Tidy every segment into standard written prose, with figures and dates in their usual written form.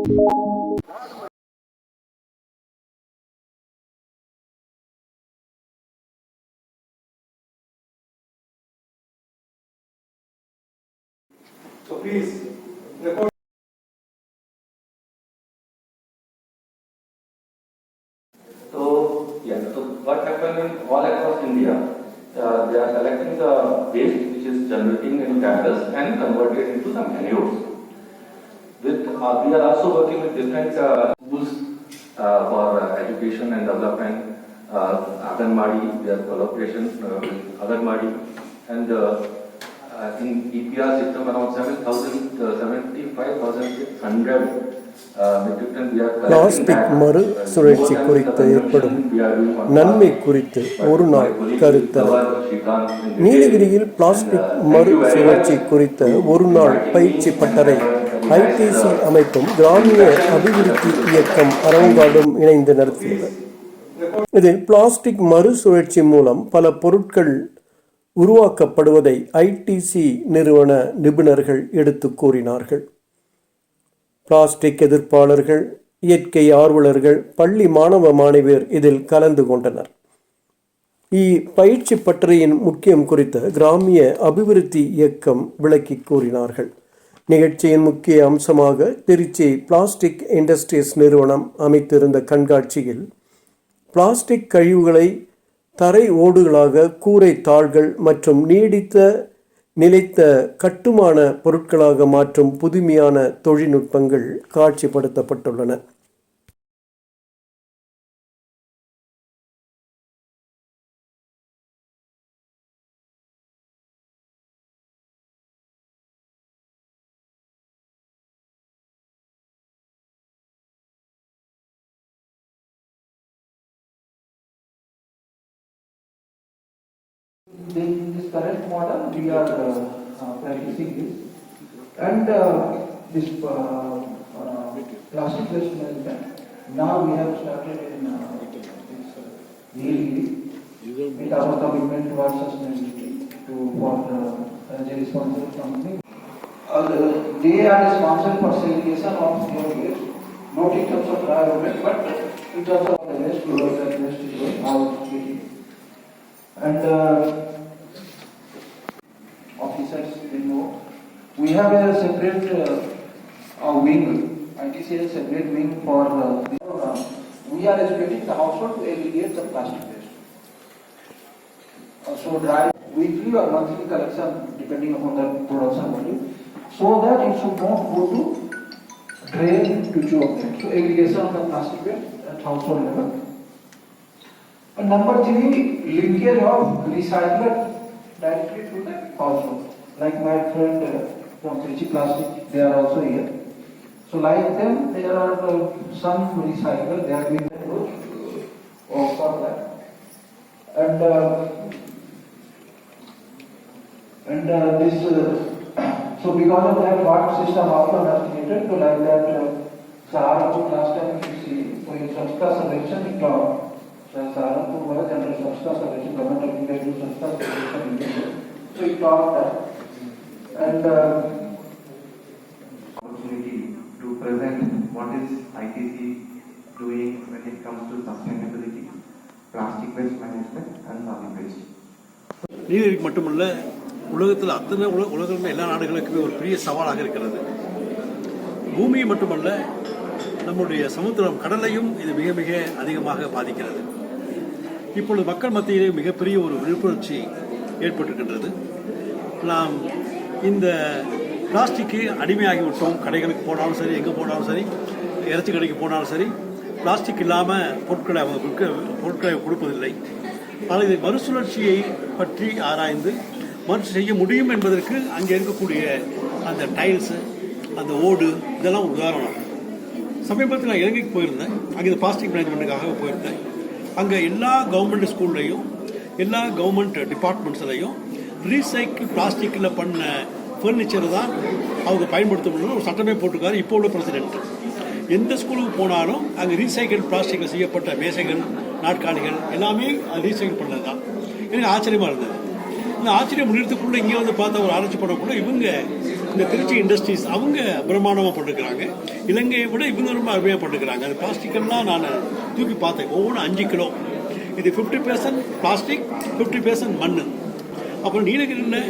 So please record. So what happened in all across India? They are collecting the waste which is generating in campus and converting it into some manures. We are also working with different schools for education and development. Anganwadi, we have collaboration with Anganwadi, and in EPR system around 75,600 metric ton we are collecting. Plastic மறு சுழற்சி குறித்து ஏற்படும் நன்மை குறித்து ஒரு நாள் கருத்தரங்கு. நீலகிரியில் பிளாஸ்டிக் மறு சுழற்சி குறித்த ஒரு நாள் பயிற்சி பட்டறை ஐடிசி அமைப்பும் கிராமிய அபிவிருத்தி இயக்கம் அரங்காடும் இணைந்து நடத்தியது. இதில் பிளாஸ்டிக் மறுசுழற்சி மூலம் பல பொருட்கள் உருவாக்கப்படுவதை ஐடிசி நிறுவன நிபுணர்கள் எடுத்து கூறினார்கள். பிளாஸ்டிக் எதிர்ப்பாளர்கள், இயற்கை ஆர்வலர்கள், பள்ளி மாணவ மாணவியர் இதில் கலந்து கொண்டனர். இப்பயிற்சி பட்டறையின் முக்கியம் குறித்த கிராமிய அபிவிருத்தி இயக்கம் விளக்கி கூறினார்கள். நிகழ்ச்சியின் முக்கிய அம்சமாக திருச்சி பிளாஸ்டிக் இண்டஸ்ட்ரீஸ் நிறுவனம் அமைத்திருந்த கண்காட்சியில் பிளாஸ்டிக் கழிவுகளை தரை ஓடுகளாக, கூரை தாள்கள் மற்றும் நீடித்த நிலைத்த கட்டுமான பொருட்களாக மாற்றும் புதுமையான தொழில்நுட்பங்கள் காட்சிப்படுத்தப்பட்டுள்ளன. In this current model, we are practicing this, and this plastic waste management. Now we have started in Nilgiri with our commitment towards sustainability for the responsible company. They are responsible for segregation of your waste, not in terms of dry waste, but in terms of the waste, waste is going out. And officers, they know we have a separate wing. ITC has a separate wing for we are expecting the household to aggregate the plastic waste. So dry weekly or monthly collection depending upon the production volume, so that it should not go to drain to choke. So aggregation of the plastic waste at household level. And number 3, linkage of recycler directly to the household. Like my friend from Trichy Plastic, they are also here. So like them, there are some recyclers, they are being approached for that. And this, so because of that, water system also has created to like that Saharapur last time if you see, so in Swachhta Sarvekshan it talked. Saharapur was under Swachhta Sarvekshan, government of India do Swachhta Sarvekshan in India. So it talked that. And opportunity to present what is ITC doing when it comes to sustainability, plastic waste management and solid waste. நீலகிரிக்கு மட்டுமல்ல, உலகத்தில் அத்தனை உலகத்தில் எல்லா நாடுகளுக்குமே ஒரு பெரிய சவாலாக இருக்கிறது. பூமியை மட்டுமல்ல, நம்முடைய சமுத்திரம், கடலையும் இது மிக மிக அதிகமாக பாதிக்கிறது. இப்பொழுது மக்கள் மத்தியிலே மிகப்பெரிய ஒரு விழிப்புணர்ச்சி ஏற்பட்டிருக்கின்றது. நாம் இந்த பிளாஸ்டிக்கு அடிமையாகிவிட்டோம். கடைகளுக்கு போனாலும் சரி, எங்கே போனாலும் சரி, இறைச்சி கடைக்கு போனாலும் சரி, பிளாஸ்டிக் இல்லாமல் பொருட்களை கொடுப்பதில்லை. ஆனால் இதை மறுசுழற்சியை பற்றி ஆராய்ந்து மறுசு செய்ய முடியும் என்பதற்கு அங்கே இருக்கக்கூடிய அந்த டைல்ஸு, அந்த ஓடு, இதெல்லாம் ஒரு உதாரணம். சமீபத்தில் நான் இலங்கைக்கு போயிருந்தேன். அங்கே இந்த பிளாஸ்டிக் மேனேஜ்மெண்ட்டுக்காக போயிருந்தேன். அங்கே எல்லா கவர்மெண்ட் ஸ்கூல்லையும், எல்லா கவர்மெண்ட் டிபார்ட்மெண்ட்ஸ்லையும் ரீசைக்கிள் பிளாஸ்டிக்கில் பண்ண ஃபர்னிச்சர் தான் அவங்க பயன்படுத்தணும்னு ஒரு சட்டமே போட்டிருக்காரு இப்போ உள்ள பிரசிடென்ட். எந்த ஸ்கூலுக்கு போனாலும் அங்கே ரீசைக்கிள் பிளாஸ்டிக்கில் செய்யப்பட்ட மேசைகள், நாட்காலிகள் எல்லாமே ரீசைக்கிள் பண்ணது தான். எனக்கு ஆச்சரியமாக இருந்தது. இந்த ஆச்சரியம் முடிகிறதுக்குள்ளே இங்கே வந்து பார்த்தா ஒரு ஆராய்ச்சி பண்ணக்குள்ள இவங்க இந்த திருச்சி இண்டஸ்ட்ரீஸ் அவங்க பிரம்மாண்டமாக பண்ணிருக்கிறாங்க. இலங்கையை விட இவங்க ரொம்ப அருமையாக பண்ணிருக்கிறாங்க. அந்த பிளாஸ்டிக்கெல்லாம் நான் தூக்கி பார்த்தேன். ஒவ்வொன்றும் 5 கிலோ. இது 50% பிளாஸ்டிக், 50% மண். அப்புறம் நீலகிரியில்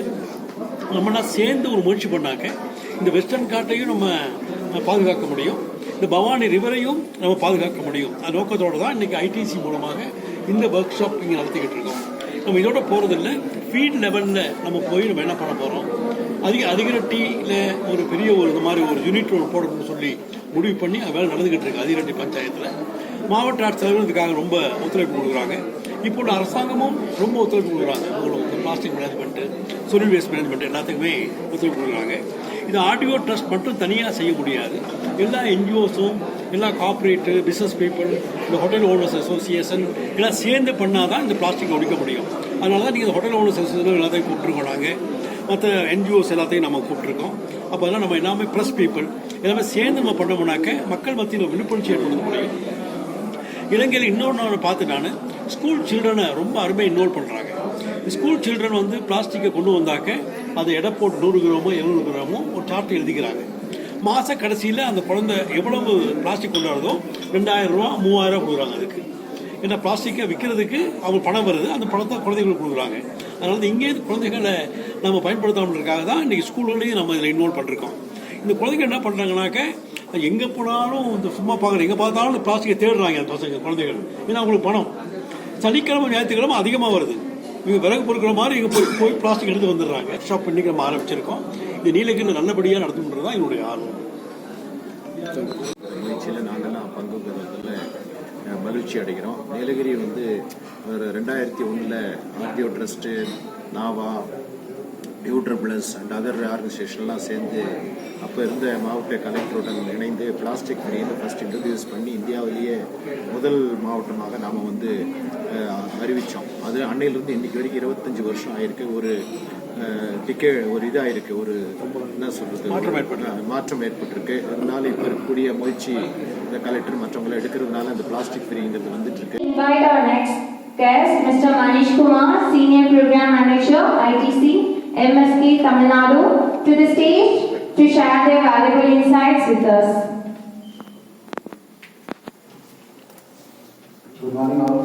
நம்மனா சேர்ந்து ஒரு முயற்சி பண்ணாக்க இந்த வெஸ்டர்ன் காட்டையும் நம்ம பாதுகாக்க முடியும், இந்த பவானி ரிவரையும் நம்ம பாதுகாக்க முடியும். அது நோக்கத்தோடு தான் இன்றைக்கி ஐடிசி மூலமாக இந்த ஒர்க் ஷாப் இங்கே நடத்திக்கிட்டு இருக்கோம். நம்ம இதோட போகிறதில்ல, ஃபீல்ட் லெவலில் நம்ம போய் நம்ம என்ன பண்ண போகிறோம், அதிகரட்டியில் ஒரு பெரிய ஒரு இது மாதிரி ஒரு யூனிட் ஒன்று போடணும்னு சொல்லி முடிவு பண்ணி அது வேலை நடந்துக்கிட்டு இருக்கு. அதிகரட்டி பஞ்சாயத்தில் மாவட்ட ஆட்சியர்கள் இதுக்காக ரொம்ப ஒத்துழைப்பு கொடுக்குறாங்க. இப்போ உள்ள அரசாங்கமும் ரொம்ப ஒத்துழைப்பு கொடுக்குறாங்க. உங்களுக்கு plastic management, solid waste management எல்லாத்துக்குமே ஒத்துழைப்பு கொடுக்குறாங்க. இது ஆர்டிஓ ட்ரஸ்ட் மட்டும் தனியாக செய்ய முடியாது. எல்லா என்ஜிஓஸும், எல்லா கார்பரேட்டு, பிஸ்னஸ் பீப்புள், இந்த ஹோட்டல் ஓனர்ஸ் அசோசியேஷன் எல்லாம் சேர்ந்து பண்ணால் தான் இந்த பிளாஸ்டிக் ஒழிக்க முடியும். அதனால தான் நீங்கள் ஹோட்டல் ஓனர்ஸ் அசோசியேஷன் எல்லாத்தையும் கூப்பிட்டுருக்கோம். நாங்கள் மற்ற என்ஜிஓஸ் எல்லாத்தையும் நம்ம கூப்பிட்டுருக்கோம். அப்போ அதெல்லாம் நம்ம எல்லாமே ப்ரெஸ் பீப்புள் எல்லாமே சேர்ந்து நம்ம பண்ணோம்னாக்க மக்கள் மத்தியில் விழிப்புணர்ச்சி ஏற்படுத்த முடியும். இலங்கையில் இன்னொன்று பார்த்து நான் ஸ்கூல் சில்ட்ரனை ரொம்ப அருமையாக இன்வால்வ் பண்ணுறாங்க. ஸ்கூல் சில்ட்ரன் வந்து பிளாஸ்டிக்கை கொண்டு வந்தாக்க அதை எடை போட்டு 100 கிராமோ 200 கிராமோ ஒரு சார்ட் எழுதிக்கிறாங்க. மாத கடைசியில் அந்த குழந்தை எவ்வளவு பிளாஸ்டிக் கொண்டு வரதோ 2000 ரூபா 3000 கொடுக்குறாங்க. அதுக்கு ஏன்னா பிளாஸ்டிக்கை விற்கிறதுக்கு அவங்க பணம் வருது, அந்த பணத்தை குழந்தைகளுக்கு கொடுக்குறாங்க. அதனால இங்கே குழந்தைகளை நம்ம பயன்படுத்தாமலுக்காக தான் இன்றைக்கி ஸ்கூல்களையும் நம்ம இதில் இன்வால்வ் பண்ணிருக்கோம். இந்த குழந்தைங்க என்ன பண்ணுறாங்கனாக்க எங்கே போனாலும் இந்த சும்மா பார்க்குறேன், எங்கே பார்த்தாலும் இந்த பிளாஸ்டிக்கை தேடுறாங்க அந்த பசங்க குழந்தைகள். ஏன்னா அவங்களுக்கு பணம் சனிக்கிழமை ஞாயிற்றுக்கிழமை அதிகமாக வருது. இவங்க விறகு பொறுக்கிற மாதிரி இங்கே போய் பிளாஸ்டிக் எடுத்து வந்துடுறாங்க. ஷாப் இன்றைக்கி நம்ம ஆரம்பிச்சிருக்கோம். இது நீலகிரியில் நல்லபடியாக நடத்துன்றது தான் என்னுடைய ஆர்வம். முயற்சியில் நாங்கள்லாம் பங்கு பெறுவதில் மகிழ்ச்சி அடைகிறோம். நீலகிரி வந்து ஒரு 2001 RTO trust, Nava, யூட்ரபிளஸ் and other ஆர்கனைசேஷன்லாம் சேர்ந்து அப்போ இருந்த மாவட்ட கலெக்டருடன் இணைந்து பிளாஸ்டிக் ஃப்ரீன்னு ஃபஸ்ட் இன்ட்ரடியூஸ் பண்ணி இந்தியாவிலேயே முதல் மாவட்டமாக நாம் வந்து அறிவித்தோம். அது அன்னையிலிருந்து இன்றைக்கி வரைக்கும் 25 வருஷம் ஆயிருக்கு. ஒரு ஒரு இதாக இருக்குது, ஒரு என்ன சொல்கிறது, மாற்றம் ஏற்பட்டிருக்கு. அதனால இப்போ இருக்கக்கூடிய முயற்சி இந்த கலெக்டர் மற்றவங்களை எடுக்கிறதுனால அந்த பிளாஸ்டிக் ஃப்ரீங்கிறது வந்துட்டு இருக்கு. Invite our next guest, Mr. Manish Kumar, Senior Program Manager, ITC, MSK, Tamil Nadu, to the stage to share their valuable insights with us. Good morning all.